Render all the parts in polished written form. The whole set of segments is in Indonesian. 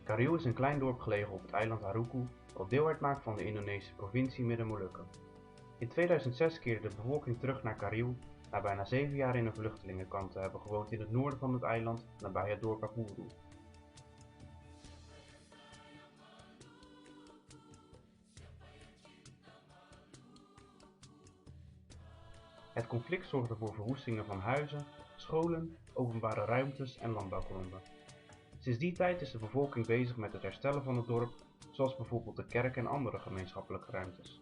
Kariu is een klein dorp gelegen op het eiland Haruku dat deel uitmaakt van de Indonesische provincie Midden-Molukken. In 2006 keerde de bevolking terug naar Kariu na bijna 7 jaar in een vluchtelingenkamp te hebben gewoond in het noorden van het eiland nabij het dorp Apuru. Het conflict zorgde voor verwoestingen van huizen, scholen, openbare ruimtes en landbouwgronden. Sinds die tijd is de bevolking bezig met het herstellen van het dorp, zoals bijvoorbeeld de kerk en andere gemeenschappelijke ruimtes.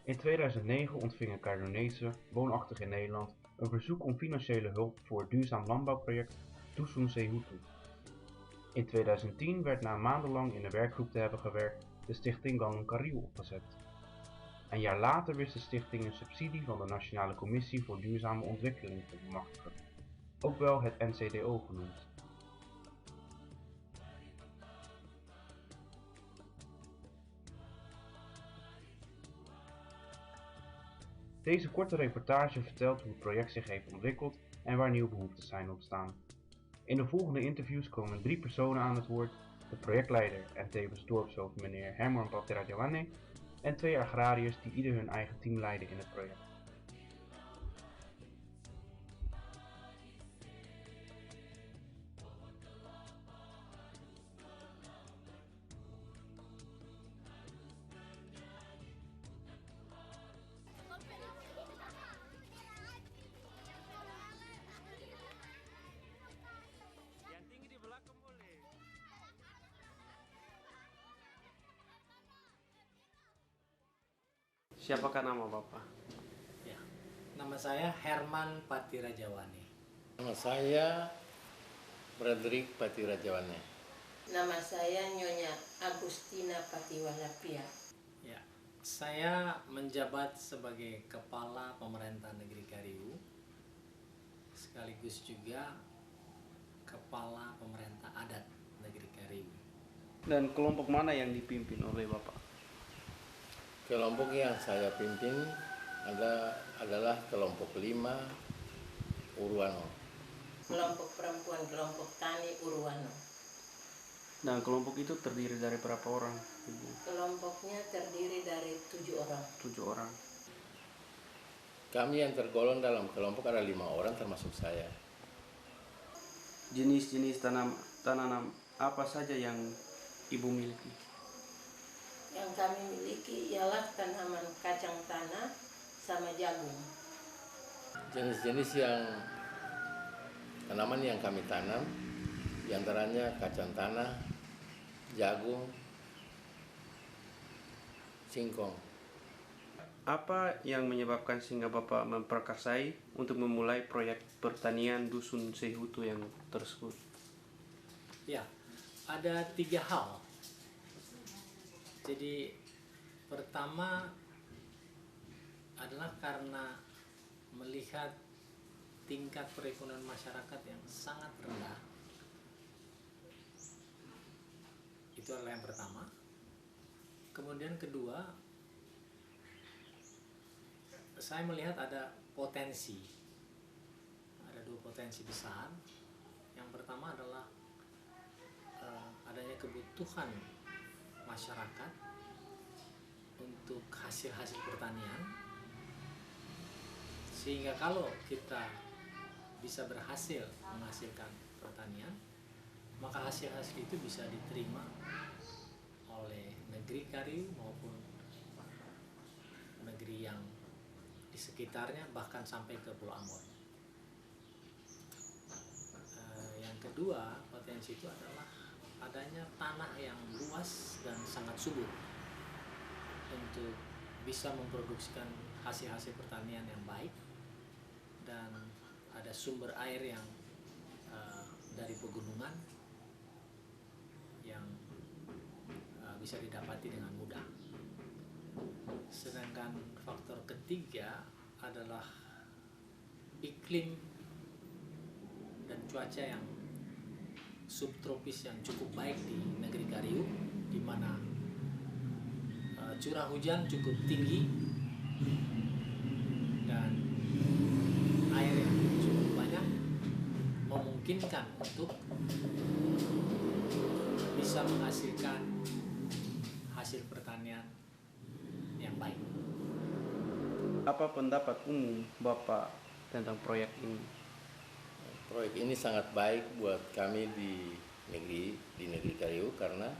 In 2009 ontvingen Cairdonezen, woonachtig in Nederland, een verzoek om financiële hulp voor het duurzaam landbouwproject Dusun Sehutu. In 2010 werd na maandenlang in een werkgroep te hebben gewerkt de stichting Gangnam Kariu opgezet. Een jaar later wist de stichting een subsidie van de Nationale Commissie voor Duurzame Ontwikkeling te bemachtigen, ook wel het NCDO genoemd. Deze korte reportage vertelt hoe het project zich heeft ontwikkeld en waar nieuwe behoeftes zijn ontstaan. In de volgende interviews komen 3 personen aan het woord, de projectleider en tevens dorpshoofd meneer Herman Patirajawane en 2 agrariërs die ieder hun eigen team leiden in het project. Yang tinggi di belakang boleh. Siapakah nama Bapak? Ya, nama saya Herman Patirajawane. Nama saya Frederick Patirajawane. Nama saya Nyonya Agustina Patiwalapia. Ya, saya menjabat sebagai Kepala Pemerintah Negeri Kariu, sekaligus juga Kepala Pemerintah Adat Negeri Kariu. Dan kelompok mana yang dipimpin oleh Bapak? Kelompok yang saya pimpin adalah kelompok 5 Urwano. Kelompok perempuan, kelompok tani Urwano. Dan kelompok itu terdiri dari berapa orang, Ibu? Kelompoknya terdiri dari 7 orang. 7 orang. Kami yang tergolong dalam kelompok ada 5 orang termasuk saya. Jenis-jenis tanaman apa saja yang Ibu miliki? Yang kami miliki ialah tanaman kacang tanah sama jagung. Jenis-jenis tanaman yang kami tanam diantaranya kacang tanah, jagung, singkong. Apa yang menyebabkan sehingga Bapak memprakarsai untuk memulai proyek pertanian Dusun Sehutu yang tersebut? Ya, ada 3 hal. Jadi pertama adalah karena melihat tingkat perekonomian masyarakat yang sangat rendah. Itu adalah yang pertama. Kemudian kedua, saya melihat ada potensi. Ada 2 potensi besar. Yang pertama adalah adanya kebutuhan masyarakat untuk hasil-hasil pertanian, sehingga kalau kita bisa berhasil menghasilkan pertanian, maka hasil-hasil itu bisa diterima oleh negeri Kariu maupun negeri yang di sekitarnya, bahkan sampai ke Pulau Ambon. Yang kedua, potensi itu adalah adanya tanah yang luas dan sangat subur untuk bisa memproduksikan hasil-hasil pertanian yang baik, dan ada sumber air yang dari pegunungan yang bisa didapati dengan mudah. Sedangkan faktor ketiga adalah iklim dan cuaca yang subtropis yang cukup baik di negeri Kariu, di mana curah hujan cukup tinggi dan air yang cukup banyak, memungkinkan untuk bisa menghasilkan hasil pertanian yang baik. Apa pendapat umum Bapak tentang proyek ini? Proyek ini sangat baik buat kami di negeri Kariu karena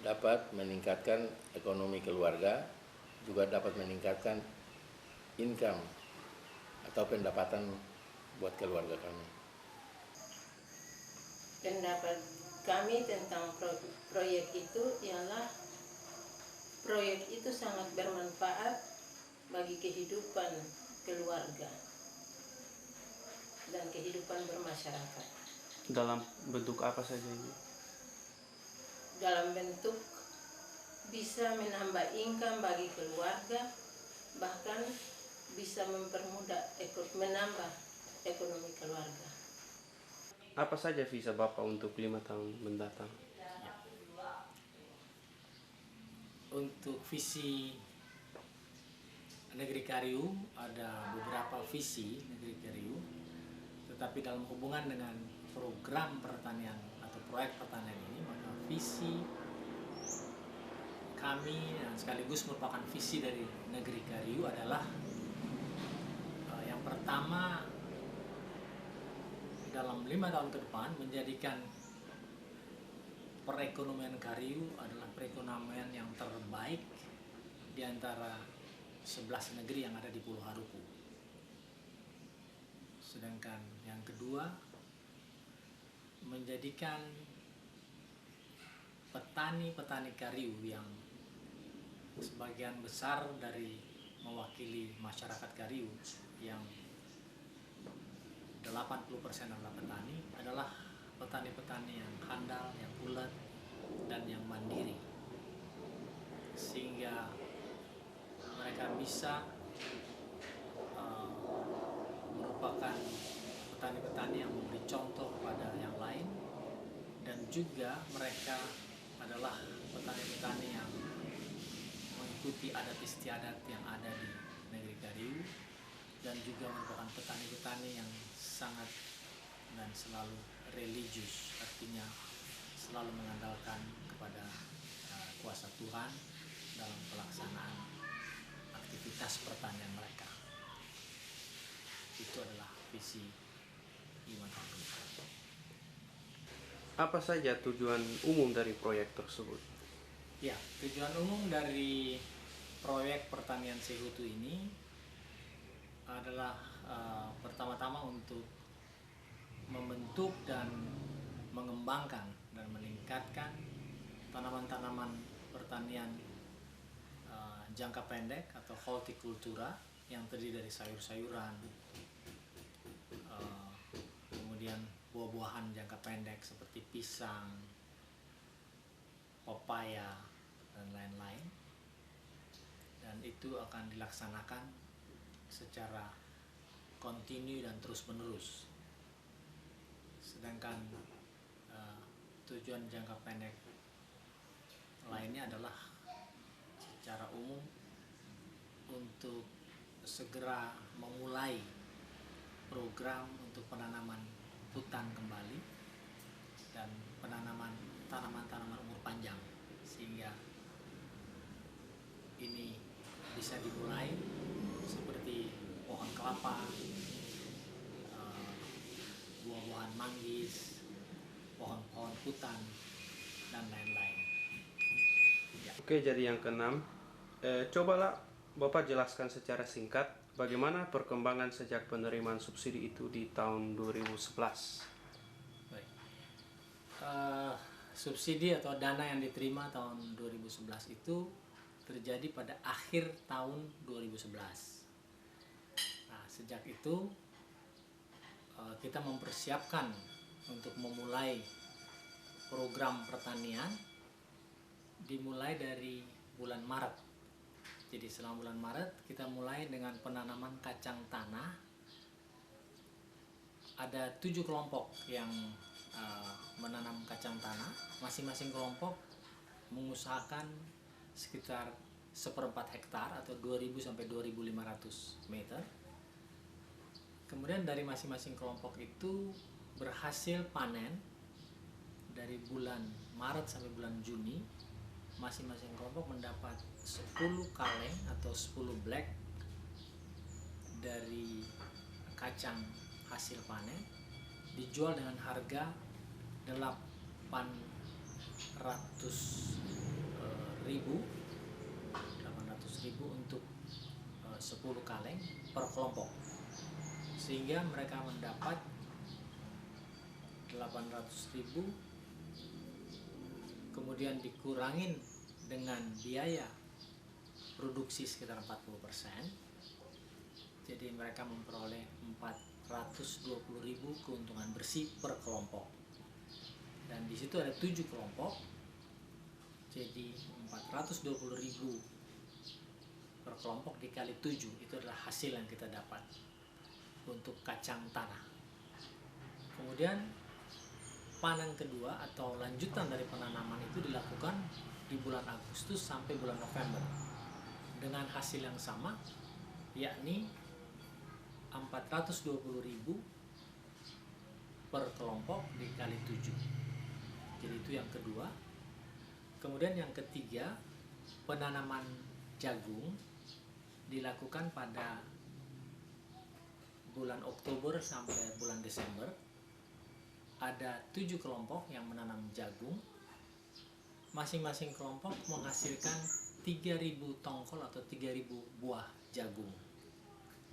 dapat meningkatkan ekonomi keluarga, juga dapat meningkatkan income atau pendapatan buat keluarga kami. Pendapat kami tentang proyek itu ialah proyek itu sangat bermanfaat bagi kehidupan keluarga dan kehidupan bermasyarakat. Dalam bentuk apa saja ini? Dalam bentuk bisa menambah income bagi keluarga, bahkan bisa menambah ekonomi keluarga. Apa saja visa Bapak untuk 5 tahun mendatang? Untuk visi Negeri Kariu, ada beberapa visi Negeri Kariu, tetapi dalam hubungan dengan program pertanian atau proyek pertanian ini, maka visi kami dan sekaligus merupakan visi dari Negeri Kariu adalah yang pertama, dalam 5 tahun ke depan menjadikan perekonomian Kariu adalah perekonomian yang terbaik di antara 11 negeri yang ada di Pulau Haruku. Sedangkan yang kedua, menjadikan petani-petani Kariu yang sebagian besar dari mewakili masyarakat Kariu yang 80% adalah petani, adalah petani-petani yang handal, yang ulet, dan yang mandiri, sehingga mereka bisa merupakan petani-petani yang memberi contoh kepada yang lain, dan juga mereka adalah petani-petani yang mengikuti adat istiadat yang ada di negeri Kariu, dan juga merupakan petani-petani yang sangat dan selalu religius, artinya selalu mengandalkan kepada kuasa Tuhan dalam pelaksanaan aktivitas pertanian mereka. Itu adalah visi 5 tahun ke depan. Apa saja tujuan umum dari proyek tersebut? Ya, tujuan umum dari proyek pertanian Seihutu ini adalah pertama-tama untuk membentuk dan mengembangkan dan meningkatkan tanaman-tanaman pertanian jangka pendek atau hortikultura yang terdiri dari sayur-sayuran, kemudian buah-buahan jangka pendek seperti pisang, pepaya, dan lain-lain. Dan itu akan dilaksanakan secara kontinu dan terus-menerus. Sedangkan tujuan jangka pendek lainnya adalah secara umum untuk segera memulai program untuk penanaman hutan kembali dan penanaman tanaman-tanaman umur panjang, sehingga ini bisa dimulai seperti pohon kelapa, buah-buahan manggis, pohon-pohon hutan, dan lain-lain. Ya. Oke, jadi yang keenam, cobalah Bapak jelaskan secara singkat bagaimana perkembangan sejak penerimaan subsidi itu di tahun 2011. Baik. Subsidi atau dana yang diterima tahun 2011 itu terjadi pada akhir tahun 2011. Nah, sejak itu kita mempersiapkan untuk memulai program pertanian dimulai dari bulan Maret. Jadi selama bulan Maret kita mulai dengan penanaman kacang tanah. Ada 7 kelompok yang menanam kacang tanah. Masing-masing kelompok mengusahakan sekitar 1/4 hektar atau 2.000 sampai 2.500 meter. Kemudian dari masing-masing kelompok itu berhasil panen dari bulan Maret sampai bulan Juni, masing-masing kelompok mendapat 10 kaleng atau 10 black dari kacang hasil panen, dijual dengan harga 800.000 untuk 10 kaleng per kelompok, sehingga mereka mendapat 800.000 kemudian dikurangin dengan biaya produksi sekitar 40%, jadi mereka memperoleh 420.000 keuntungan bersih per kelompok. Dan di situ ada 7 kelompok, jadi 420.000 per kelompok dikali 7, itu adalah hasil yang kita dapat untuk kacang tanah. Kemudian panen kedua atau lanjutan dari penanaman itu dilakukan di bulan Agustus sampai bulan November dengan hasil yang sama, yakni 420.000 per kelompok dikali 7. Jadi itu yang kedua. Kemudian yang ketiga, penanaman jagung dilakukan pada bulan Oktober sampai bulan Desember. Ada 7 kelompok yang menanam jagung. Masing-masing kelompok menghasilkan 3.000 tongkol atau 3.000 buah jagung.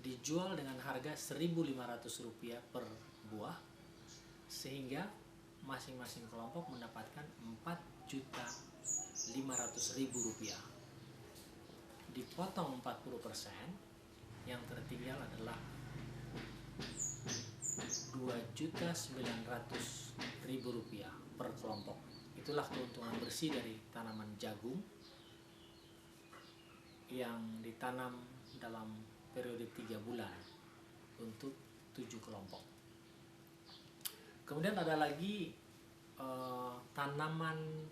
Dijual dengan harga Rp1.500 per buah, sehingga masing-masing kelompok mendapatkan Rp4.500.000. Dipotong 40%, yang tertinggal adalah Rp2.900.000 per kelompok. Itulah keuntungan bersih dari tanaman jagung yang ditanam dalam periode 3 bulan untuk 7 kelompok. Kemudian ada lagi tanaman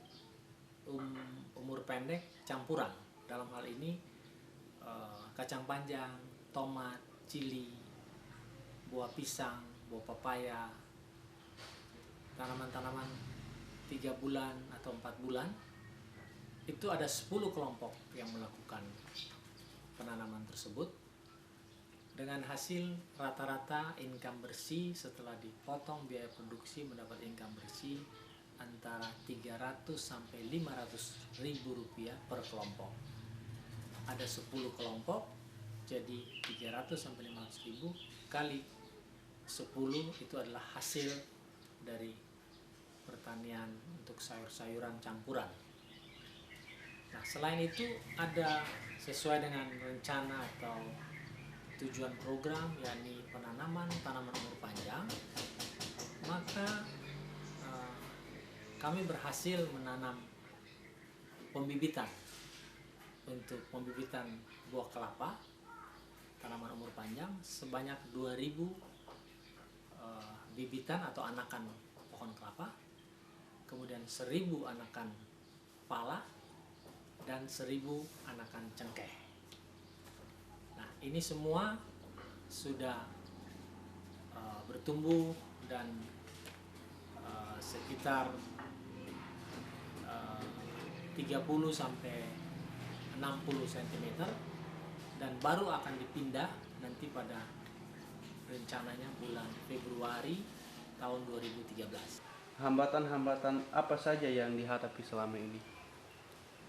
umur pendek campuran. Dalam hal ini kacang panjang, tomat, cili, buah pisang, buah pepaya, tanaman-tanaman 3 bulan atau 4 bulan. Itu ada 10 kelompok yang melakukan penanaman tersebut dengan hasil rata-rata income bersih setelah dipotong biaya produksi mendapat income bersih antara 300 sampai 500 ribu rupiah per kelompok. Ada 10 kelompok, jadi 300 sampai 500 ribu kali 10 itu adalah hasil dari pertanian untuk sayur-sayuran campuran. Nah, selain itu ada sesuai dengan rencana atau tujuan program, yakni penanaman tanaman umur panjang, maka kami berhasil menanam pembibitan untuk pembibitan buah kelapa tanaman umur panjang sebanyak 2.000 bibitan atau anakan pohon kelapa, kemudian 1.000 anakan pala, dan 1.000 anakan cengkeh. Nah, ini semua sudah bertumbuh dan sekitar 30 sampai 60 cm dan baru akan dipindah nanti pada rencananya bulan Februari tahun 2013. Hambatan-hambatan apa saja yang dihadapi selama ini?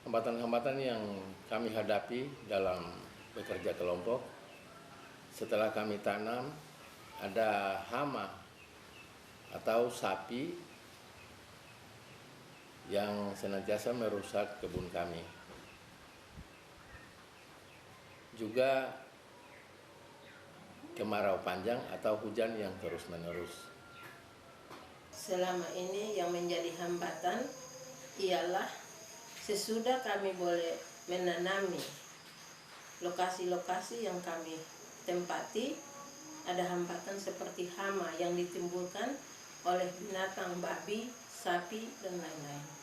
Hambatan-hambatan yang kami hadapi dalam bekerja kelompok setelah kami tanam, ada hama atau sapi yang senantiasa merusak kebun kami. Juga kemarau panjang atau hujan yang terus-menerus. Selama ini yang menjadi hambatan ialah sesudah kami boleh menanami lokasi-lokasi yang kami tempati, ada hambatan seperti hama yang ditimbulkan oleh binatang babi, sapi, dan lain-lain.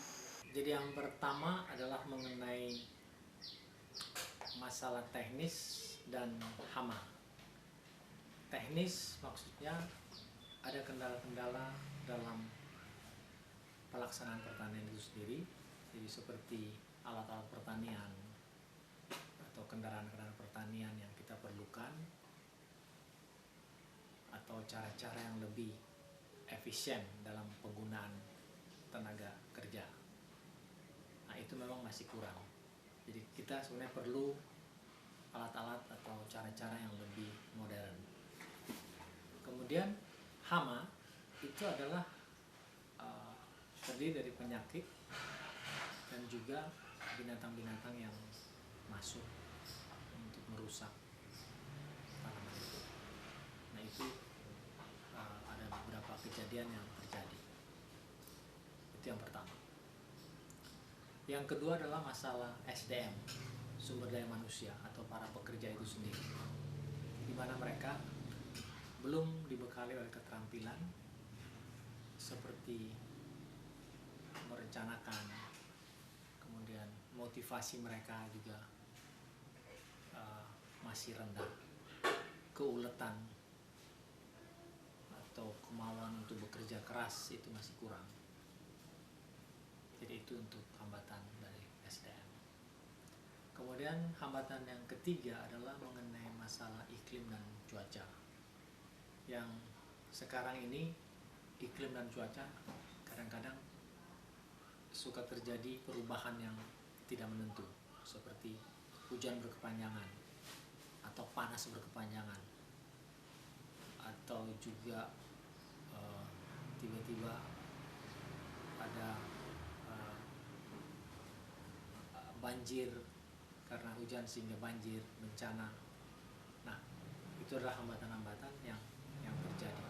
Jadi yang pertama adalah mengenai masalah teknis dan hama. Teknis maksudnya ada kendala-kendala dalam pelaksanaan pertanian itu sendiri. Jadi seperti alat-alat pertanian atau kendaraan-kendaraan pertanian yang kita perlukan, atau cara-cara yang lebih efisien dalam penggunaan tenaga kerja. Nah, itu memang masih kurang. Jadi kita sebenarnya perlu alat-alat atau cara-cara yang lebih modern. Kemudian hama itu adalah terdiri dari penyakit dan juga binatang-binatang yang masuk untuk merusak tanaman itu. Nah, itu ada beberapa kejadian yang terjadi. Itu yang pertama. Yang kedua adalah masalah SDM, sumber daya manusia atau para pekerja itu sendiri, di mana mereka belum dibekali oleh keterampilan seperti merencanakan, kemudian motivasi mereka juga masih rendah, keuletan atau kemauan untuk bekerja keras itu masih kurang. Jadi itu untuk hambatan dari SDM. Kemudian hambatan yang ketiga adalah mengenai masalah iklim dan cuaca. Yang sekarang ini iklim dan cuaca kadang-kadang suka terjadi perubahan yang tidak menentu, seperti hujan berkepanjangan atau panas berkepanjangan, atau juga tiba-tiba ada banjir karena hujan sehingga banjir, bencana. Nah, itu adalah hambatan-hambatan yang terjadi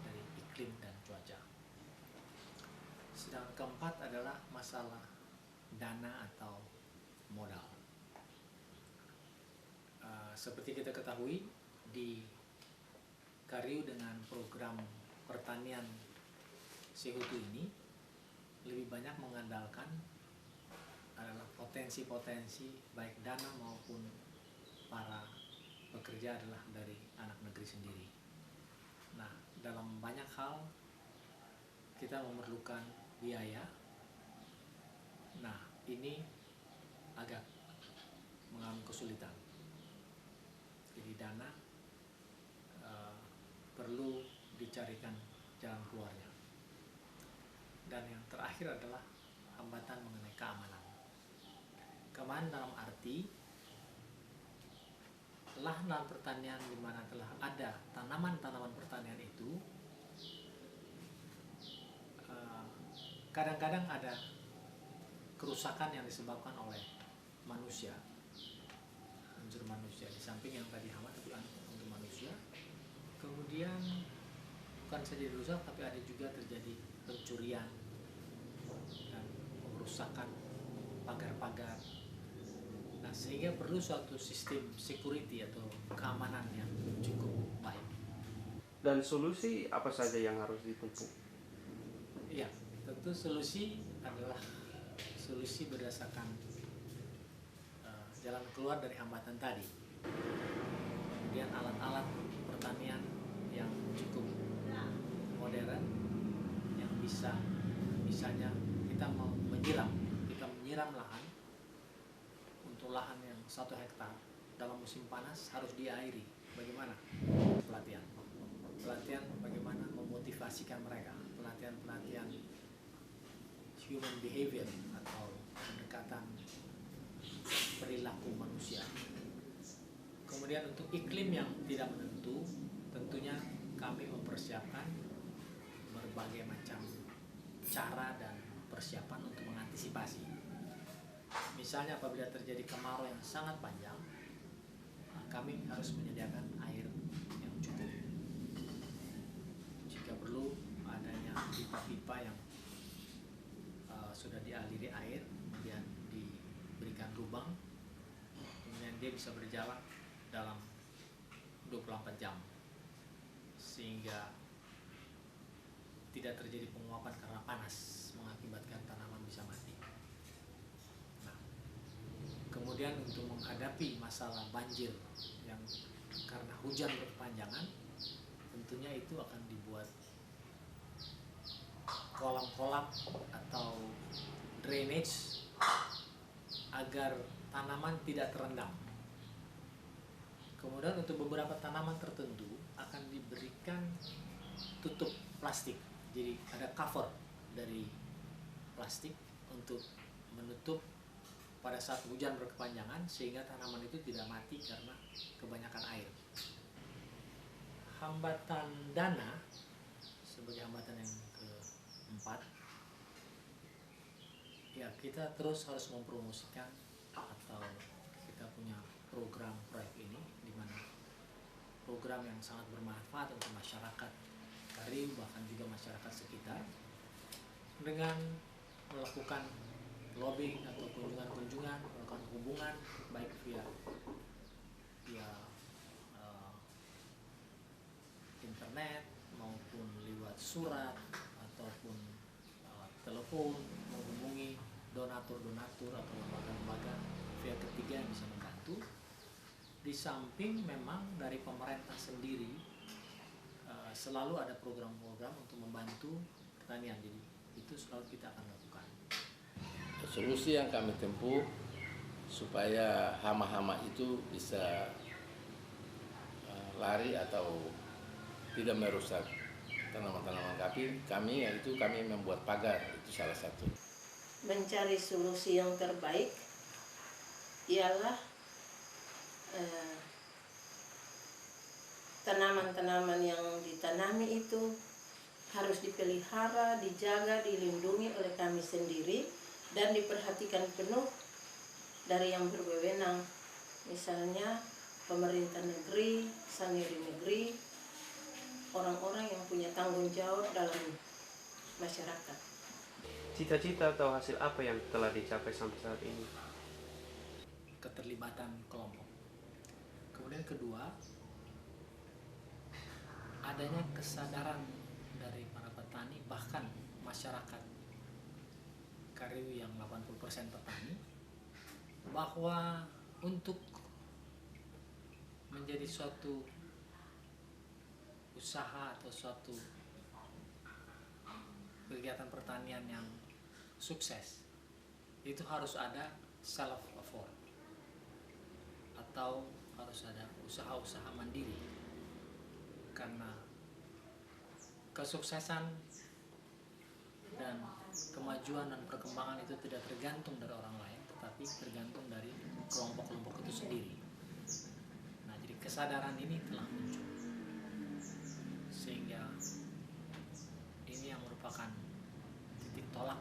dari iklim dan cuaca. Sedang keempat adalah masalah dana atau modal. Seperti kita ketahui, di Kariu dengan program pertanian Sekutu ini lebih banyak mengandalkan adalah potensi-potensi baik dana maupun para pekerja adalah dari anak negeri sendiri. Nah, dalam banyak hal kita memerlukan biaya. Nah, ini agak mengalami kesulitan. Jadi dana perlu dicarikan jalan keluarnya. Dan yang terakhir adalah hambatan mengenai keamanan. Keamanan dalam arti lahan pertanian di mana telah ada tanaman-tanaman pertanian itu kadang-kadang ada kerusakan yang disebabkan oleh manusia, unsur manusia. Di samping yang tadi hama tapi untuk manusia, kemudian bukan saja dirusak tapi ada juga terjadi pencurian dan perusakan pagar-pagar. Nah, sehingga perlu suatu sistem security atau keamanan yang cukup baik. Dan solusi apa saja yang harus ditempuh? Iya, tentu solusi adalah solusi berdasarkan jalan keluar dari hambatan tadi. Kemudian alat-alat pertanian yang cukup modern, yang misalnya kita menyiram lahan. Untuk lahan yang 1 hektar dalam musim panas harus diairi. Bagaimana? Pelatihan bagaimana memotivasikan mereka, pelatihan human behavior atau pendekatan perilaku manusia. Kemudian untuk iklim yang tidak menentu, tentunya kami mempersiapkan berbagai macam cara dan persiapan untuk mengantisipasi. Misalnya apabila terjadi kemarau yang sangat panjang, kami harus menyediakan air yang cukup. Jika perlu adanya pipa-pipa yang sudah dialiri air, kemudian diberikan lubang, kemudian dia bisa berjalan dalam 24 jam sehingga tidak terjadi penguapan karena panas mengakibatkan tanaman bisa mati. Nah, kemudian untuk menghadapi masalah banjir yang karena hujan berkepanjangan, tentunya itu akan dibuat kolam-kolam atau drainage agar tanaman tidak terendam. Kemudian untuk beberapa tanaman tertentu akan diberikan tutup plastik. Jadi ada cover dari plastik untuk menutup pada saat hujan berkepanjangan sehingga tanaman itu tidak mati karena kebanyakan air. Hambatan dana sebagai hambatan yang keempat, ya kita terus harus mempromosikan atau kita punya program proyek ini, di mana program yang sangat bermanfaat untuk masyarakat Kariu bahkan juga masyarakat sekitar, dengan melakukan lobbying atau kunjungan-kunjungan, melakukan hubungan baik via internet maupun lewat surat ataupun telepon, menghubungi donatur-donatur atau lembaga-lembaga pihak ketiga yang bisa membantu. Di samping memang dari pemerintah sendiri selalu ada program-program untuk membantu pertanian, jadi itu selalu kita akan lakukan. Solusi yang kami tempuh supaya hama-hama itu bisa lari atau tidak merusak tanaman-tanaman kami, yaitu kami membuat pagar, itu salah satu. Mencari solusi yang terbaik ialah tanaman-tanaman yang ditanami itu harus dipelihara, dijaga, dilindungi oleh kami sendiri dan diperhatikan penuh dari yang berwenang, misalnya pemerintah negeri, sendiri negeri, orang-orang yang punya tanggung jawab dalam masyarakat. Cita-cita atau hasil apa yang telah dicapai sampai saat ini? Keterlibatan kelompok. Kemudian kedua, adanya kesadaran dari para petani bahkan masyarakat Kariu yang 80% petani, bahwa untuk menjadi suatu usaha atau suatu kegiatan pertanian yang sukses itu harus ada self effort atau harus ada usaha-usaha mandiri, karena kesuksesan dan kemajuan dan perkembangan itu tidak tergantung dari orang lain, tetapi tergantung dari kelompok-kelompok itu sendiri. Nah, jadi kesadaran ini telah muncul sehingga ini yang merupakan titik tolak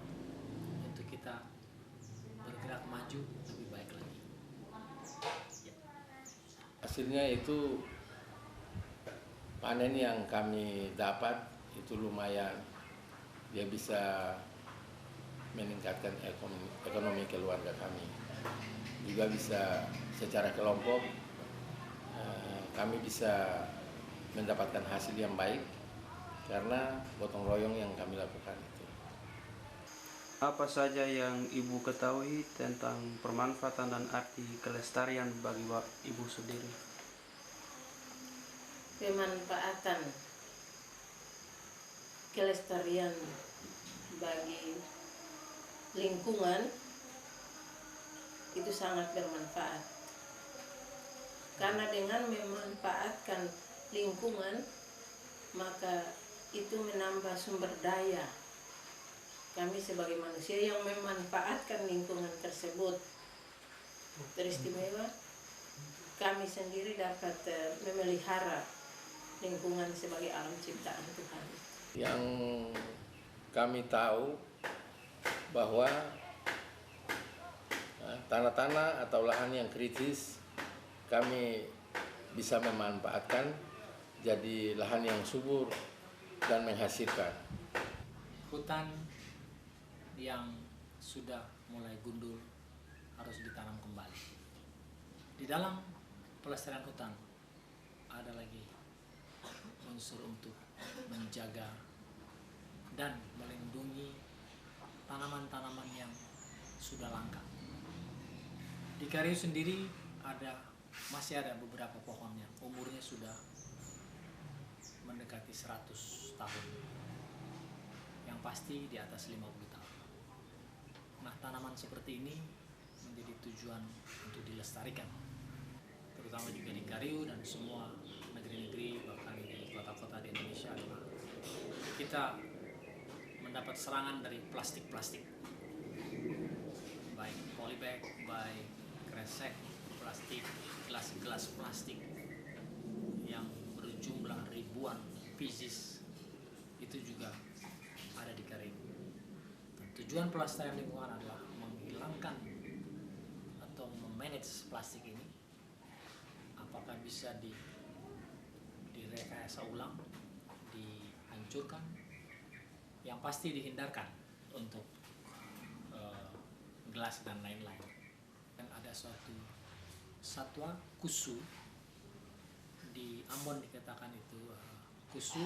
untuk kita bergerak maju lebih baik lagi. Ya. Hasilnya itu panen yang kami dapat itu lumayan, dia bisa meningkatkan ekonomi keluarga kami, juga bisa secara kelompok kami bisa mendapatkan hasil yang baik karena gotong royong yang kami lakukan itu. Apa saja yang Ibu ketahui tentang pemanfaatan dan arti kelestarian bagi Ibu sendiri? Pemanfaatan kelestarian bagi lingkungan itu sangat bermanfaat, karena dengan memanfaatkan lingkungan maka itu menambah sumber daya kami sebagai manusia yang memanfaatkan lingkungan tersebut. Teristimewa kami sendiri dapat memelihara lingkungan sebagai alam ciptaan Tuhan. Yang kami tahu bahwa tanah-tanah atau lahan yang kritis kami bisa memanfaatkan jadi lahan yang subur dan menghasilkan. Hutan yang sudah mulai gundul harus ditanam kembali. Di dalam pelestarian hutan ada lagi unsur untuk menjaga dan melindungi tanaman-tanaman yang sudah langka. Di Kariu sendiri masih ada beberapa pohon yang umurnya sudah mendekati 100 tahun. Yang pasti di atas 50 tahun. Nah, tanaman seperti ini menjadi tujuan untuk dilestarikan, terutama juga di Kariu dan semua negeri-negeri, bahkan di kota-kota di Indonesia. Kita mendapat serangan dari plastik-plastik, baik polybag, baik kresek plastik, gelas-gelas plastik yang berjumlah ribuan pieces, itu juga ada di Kariu. Tujuan pelestarian lingkungan adalah menghilangkan atau memanage plastik ini. Apakah bisa direkayasa ulang, dihancurkan, yang pasti dihindarkan untuk gelas dan lain-lain. Dan ada suatu satwa kusu, di Ambon dikatakan itu kusu,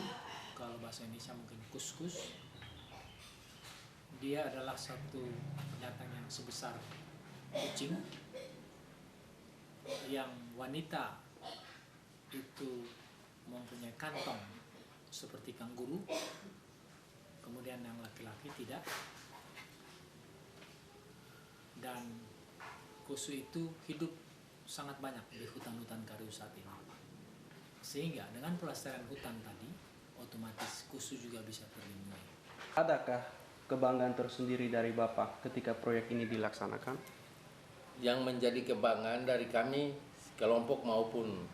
kalau bahasa Indonesia mungkin kuskus. Dia adalah satu binatang yang sebesar kucing, yang wanita itu mempunyai kantong seperti kanguru, kemudian yang laki-laki tidak. Dan kusu itu hidup sangat banyak di hutan-hutan Kariu saat ini. Sehingga dengan pelestarian hutan tadi, otomatis kusu juga bisa terlindungi. Adakah kebanggaan tersendiri dari Bapak ketika proyek ini dilaksanakan? Yang menjadi kebanggaan dari kami kelompok maupun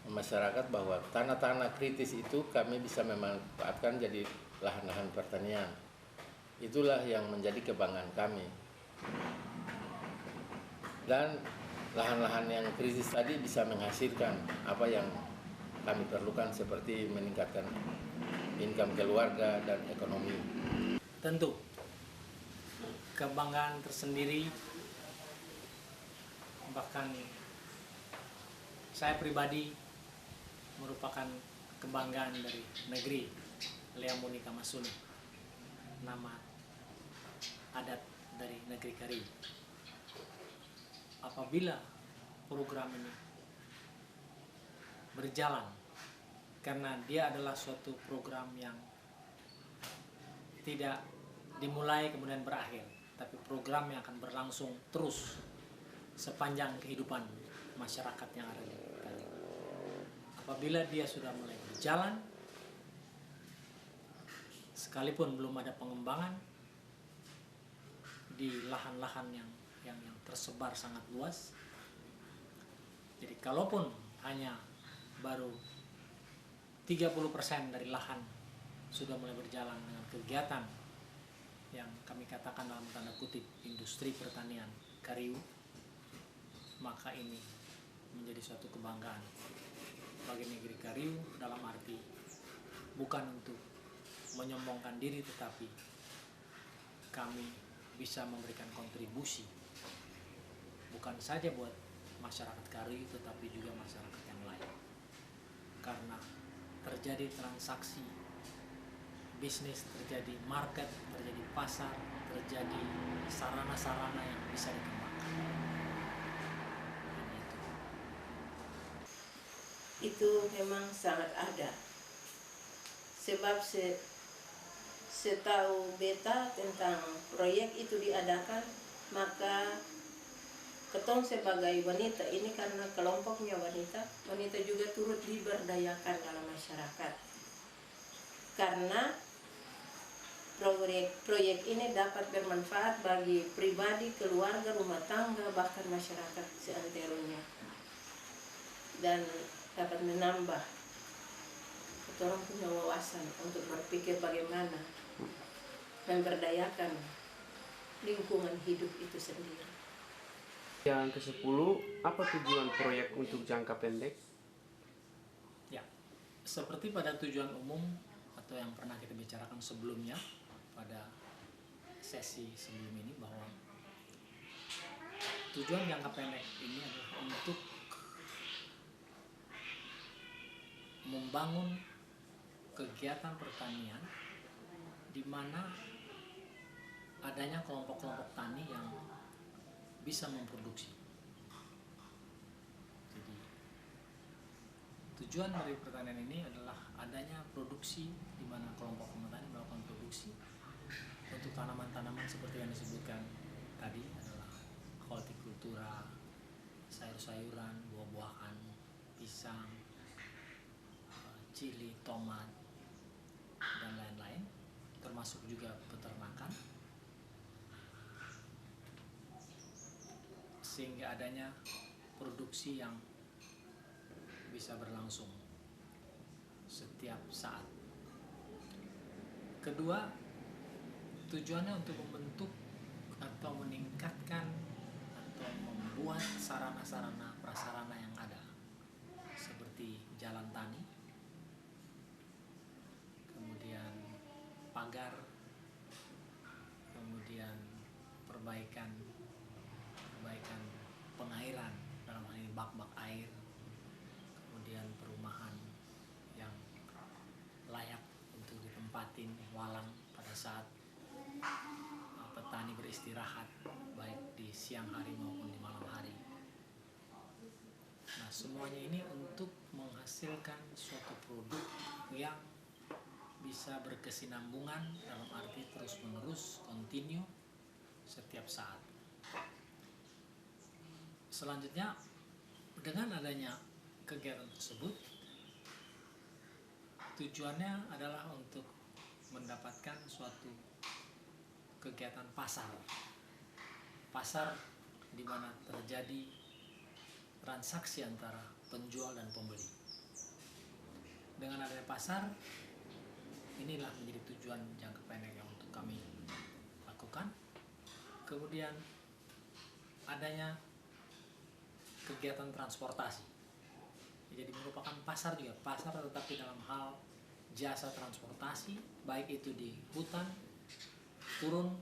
masyarakat bahwa tanah-tanah kritis itu kami bisa memanfaatkan jadi lahan-lahan pertanian. Itulah yang menjadi kebanggaan kami. Dan lahan-lahan yang kritis tadi bisa menghasilkan apa yang kami perlukan, seperti meningkatkan income keluarga dan ekonomi. Tentu kebanggaan tersendiri, bahkan saya pribadi merupakan kebanggaan dari negeri Leamuni Kamasulu, nama adat dari negeri Kariu. Apabila program ini berjalan, karena dia adalah suatu program yang tidak dimulai kemudian berakhir, tapi program yang akan berlangsung terus sepanjang kehidupan masyarakat yang ada di Kariu. Apabila dia sudah mulai berjalan, sekalipun belum ada pengembangan di lahan-lahan yang tersebar sangat luas, jadi kalaupun hanya baru 30% dari lahan sudah mulai berjalan dengan kegiatan yang kami katakan dalam tanda kutip industri pertanian Kariu, maka ini menjadi suatu kebanggaan bagi negeri Kariu, dalam arti bukan untuk menyombongkan diri, tetapi kami bisa memberikan kontribusi bukan saja buat masyarakat Kariu tetapi juga masyarakat yang lain, karena terjadi transaksi bisnis, terjadi market, terjadi pasar, terjadi sarana-sarana yang bisa dikembangkan. Itu memang sangat ada, sebab setahu beta tentang proyek itu diadakan, maka ketong sebagai wanita ini, karena kelompoknya wanita juga turut diberdayakan dalam masyarakat, karena proyek ini dapat bermanfaat bagi pribadi, keluarga, rumah tangga, bahkan masyarakat seanteronya, dan dapat menambah orang punya wawasan untuk berpikir bagaimana memberdayakan lingkungan hidup itu sendiri. Yang ke-10, apa tujuan proyek untuk jangka pendek? Ya, seperti pada tujuan umum atau yang pernah kita bicarakan sebelumnya pada sesi sebelum ini, bahwa tujuan jangka pendek ini adalah untuk membangun kegiatan pertanian di mana adanya kelompok-kelompok tani yang bisa memproduksi. Jadi Tujuan dari pertanian ini adalah adanya produksi di mana kelompok petani melakukan produksi untuk tanaman-tanaman seperti yang disebutkan tadi adalah hortikultura, sayur-sayuran, buah-buahan, pisang, cili, tomat, dan lain-lain, termasuk juga peternakan, sehingga adanya produksi yang bisa berlangsung setiap saat. Kedua, tujuannya untuk membentuk atau meningkatkan atau membuat sarana-sarana prasarana yang ada seperti jalan tani, kemudian pagar, kemudian perbaikan pengairan, dalam hal ini bak-bak air, kemudian perumahan yang layak untuk ditempatin walang pada saat petani beristirahat baik di siang hari maupun di malam hari. Nah, semuanya ini untuk menghasilkan suatu produk yang bisa berkesinambungan dalam arti terus-menerus, continue setiap saat. Selanjutnya, dengan adanya kegiatan tersebut, tujuannya adalah untuk mendapatkan suatu kegiatan pasar di mana terjadi transaksi antara penjual dan pembeli. Dengan adanya pasar, inilah menjadi tujuan jangka pendek yang untuk kami lakukan. Kemudian adanya kegiatan transportasi, jadi merupakan pasar juga, pasar tetapi dalam hal jasa transportasi, baik itu di hutan, turun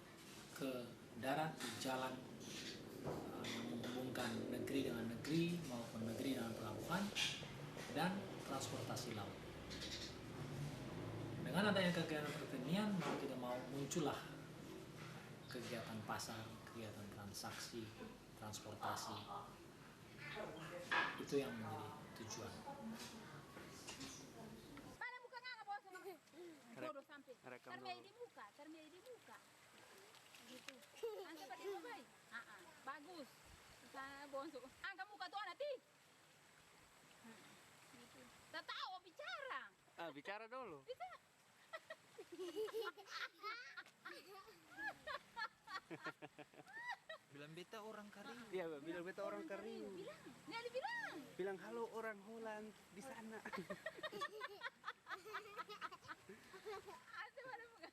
ke darat, di jalan yang menghubungkan negeri dengan negeri maupun negeri dengan pelabuhan, dan transportasi laut. Dengan adanya kegiatan pertanian, mau tidak mau muncullah kegiatan pasar, kegiatan transaksi, transportasi. Itu yang menjadi tujuan. Mana buka nggak bos sama bodoh sampai. Rekam Termei dulu. di muka. Gitu. Anda pada baik. Bagus. Saya bonsuk. Angkat muka tuh anak ti. Gitu. Tak tahu bicara. Bicara dulu. Bisa. Bilang beta orang Kariu. Iya, bilang beta orang Kariu. Bilang. Nggak bilang. Bilang halo orang Holland di sana. Anda pada buka.